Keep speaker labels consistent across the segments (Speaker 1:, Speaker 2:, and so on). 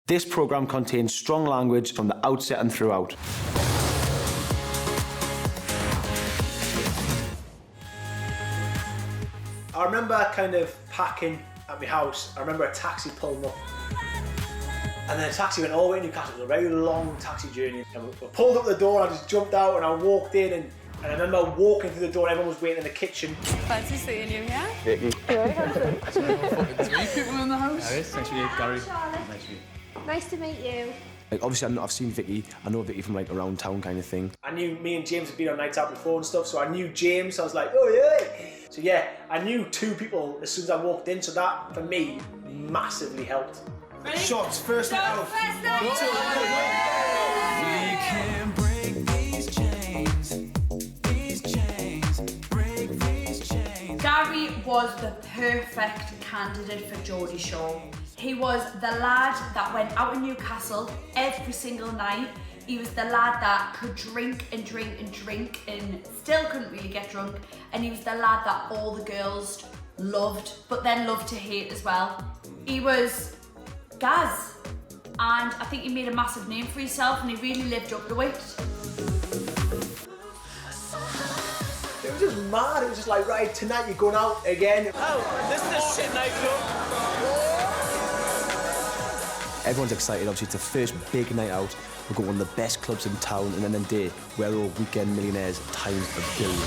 Speaker 1: This programme contains strong language from the outset and throughout.
Speaker 2: I remember kind of packing at my house. I remember a taxi pulling up. And then the taxi went all the way to Newcastle. It was a very long taxi journey. And we pulled up the door and I just jumped out and I walked in and I remember walking through the door and everyone was waiting in the kitchen.
Speaker 3: Fancy seeing you here.
Speaker 4: Vicky.
Speaker 5: Three people in the house.
Speaker 4: Nice to meet you, Gary.
Speaker 6: Nice to meet you. Nice to meet you.
Speaker 1: Like, obviously, I've seen Vicky. I know Vicky from like around town kind of thing.
Speaker 2: I knew me and James had been on nights out before and stuff, so I knew James. I was like, oh yeah. So yeah, I knew two people as soon as I walked in, so that, for me, massively helped.
Speaker 3: Ready?
Speaker 2: Shots, first night out.
Speaker 3: First night out.
Speaker 7: We can break these chains, break these chains.
Speaker 3: Gary was the perfect candidate for Geordie Shore. He was the lad that went out in Newcastle every single night. He was the lad that could drink and drink and drink and still couldn't really get drunk. And he was the lad that all the girls loved, but then loved to hate as well. He was Gaz, and I think he made a massive name for himself and he really lived up to it.
Speaker 2: It was just mad. It was just like, right, tonight you're going out again. Oh, this is a shit nightclub.
Speaker 1: Everyone's excited. Obviously, it's the first big night out. We've got one of the best clubs in town, and then the day we're all weekend millionaires times a billion.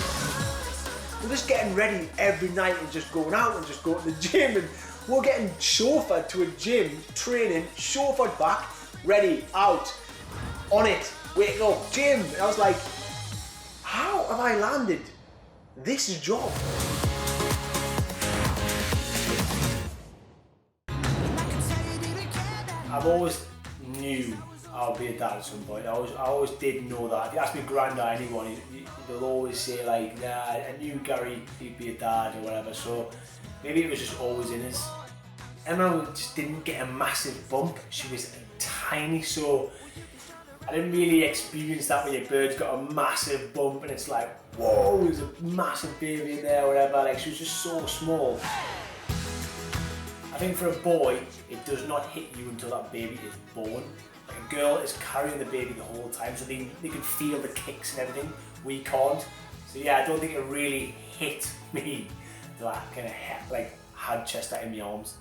Speaker 2: We're just getting ready every night and just going out and just going to the gym, and we're getting chauffeured to a gym, training, chauffeured back, ready, out, on it, waking up, gym. And I was like, how have I landed this job? I've always knew I'll be a dad at some point. I always did know that. If you ask me granddad or anyone, they'll always say like, nah, I knew Gary, he'd be a dad or whatever. So maybe it was just always in us. Emma just didn't get a massive bump. She was tiny, so I didn't really experience that when your bird's got a massive bump and it's like, whoa, there's a massive baby in there or whatever. Like, she was just so small. I think for a boy, it does not hit you until that baby is born. Like, a girl is carrying the baby the whole time, so they can feel the kicks and everything. We can't. So yeah, I don't think it really hit me until I kind of had Chester in my arms.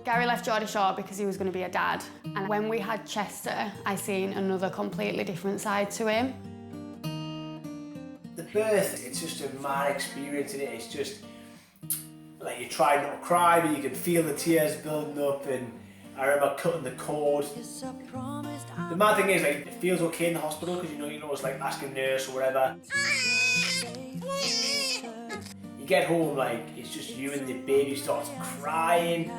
Speaker 8: Gary left Geordie Shore because he was going to be a dad. And when we had Chester, I seen another completely different side to him.
Speaker 2: The birth, it's just a mad experience in it. It's just, like, you try not to cry, but you can feel the tears building up, and I remember cutting the cord. The mad thing is, like, it feels okay in the hospital because you know it's like asking a nurse or whatever. You get home, like, it's just you and the baby starts crying.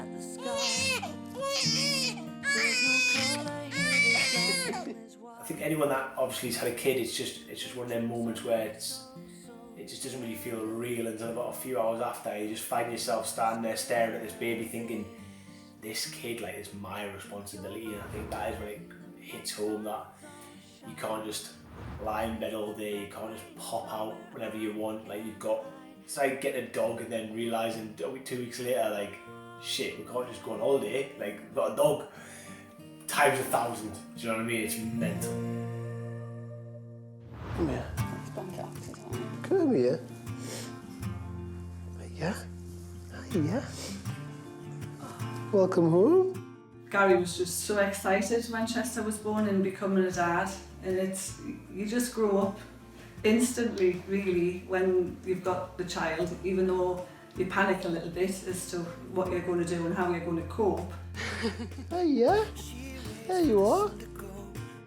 Speaker 2: I think anyone that obviously has had a kid, it's just one of them moments where it just doesn't really feel real until about a few hours after. You just find yourself standing there staring at this baby thinking, this kid, like, is my responsibility. And I think that is when it hits home, that you can't just lie in bed all day, you can't just pop out whenever you want. Like, it's like getting a dog and then realising 2 weeks later, like, shit, we can't just go on holiday. Like, we've got a dog times 1,000. Do you know what I mean? It's mental.
Speaker 5: Come here.
Speaker 4: Come here. Yeah. Yeah. Welcome home.
Speaker 5: Gary was just so excited when Chester was born and becoming a dad, and you just grow up instantly, really, when you've got the child, even though you panic a little bit as to what you're going to do and how you're going to cope.
Speaker 4: Hey, yeah. There you are.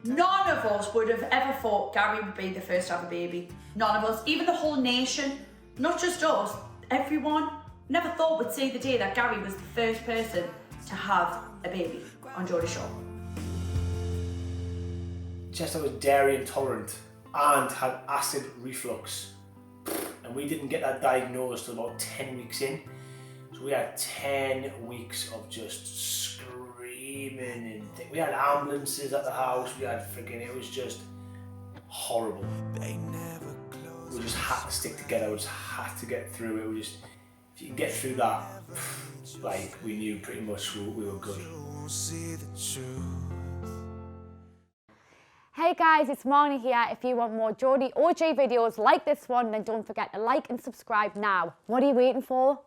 Speaker 3: None of us would have ever thought Gary would be the first to have a baby. None of us, even the whole nation, not just us, everyone, never thought we'd see the day that Gary was the first person to have a baby on Geordie Shore.
Speaker 2: Chester was dairy intolerant and had acid reflux. And we didn't get that diagnosed till about 10 weeks in. So we had 10 weeks of just screaming and we had ambulances at the house, it was just horrible. We just had to stick together, we just had to get through it. If you can get through that, like, we knew pretty much we were good.
Speaker 7: won't see the truth.
Speaker 6: Hey guys, it's Marnie here. If you want more Geordie OG videos like this one, then don't forget to like and subscribe now. What are you waiting for?